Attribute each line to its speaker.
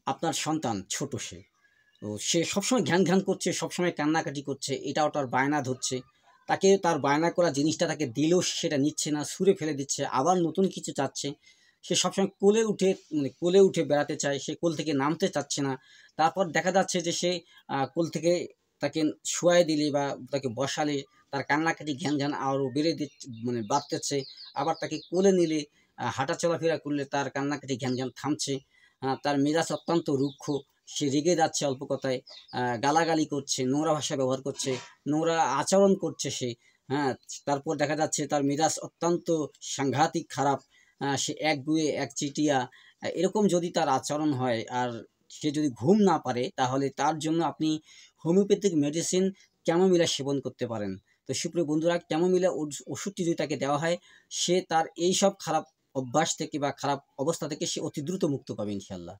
Speaker 1: আপনার সন্তান ছোট, তো সে সবসময় ঘ্যান ঘ্যান করছে, সবসময় কান্নাকাটি করছে, এটা ওটার বায়না ধরছে, তাকে তার বায়না করা জিনিসটা তাকে দিলেও সেটা নিচ্ছে না, ছুঁড়ে ফেলে দিচ্ছে, আবার নতুন কিছু চাচ্ছে। সে সবসময় কোলে উঠে মানে কোলে উঠে বেড়াতে চায়, সে কোল থেকে নামতে চাচ্ছে না। তারপর দেখা যাচ্ছে যে সে কোল থেকে তাকে শোয়াই দিলে বা তাকে বসালে তার কান্নাকাটি ঘ্যান ঘ্যান আরও বেড়ে দিচ্ছে, মানে বাড়তেছে। আবার তাকে কোলে নিলে হাঁটা চলাফেরা করলে তার কান্নাকাটি ঘ্যান ঘ্যান থামছে। তার মেজাজ অত্যন্ত রুক্ষ, সে রেগে যাচ্ছে অল্প কথায়, গালাগালি করছে, নোংরা ভাষা ব্যবহার করছে, নোংরা আচরণ করছে সে। হ্যাঁ, তারপর দেখা যাচ্ছে তার মেজাজ অত্যন্ত সাংঘাতিক খারাপ, সে একগুঁয়ে একচিটিয়া। এরকম যদি তার আচরণ হয় আর সে যদি ঘুম না পারে, তাহলে তার জন্য আপনি হোমিওপ্যাথিক মেডিসিন ক্যামোমিলা সেবন করতে পারেন। তো সুপ্রিয় বন্ধুরা, ক্যামোমিলা ওষুধটি যদি তাকে দেওয়া হয়, সে তার এই সব খারাপ অভ্যাস থেকে বা খারাপ অবস্থা থেকে সে অতি দ্রুত মুক্ত পাবে ইনশাল্লাহ।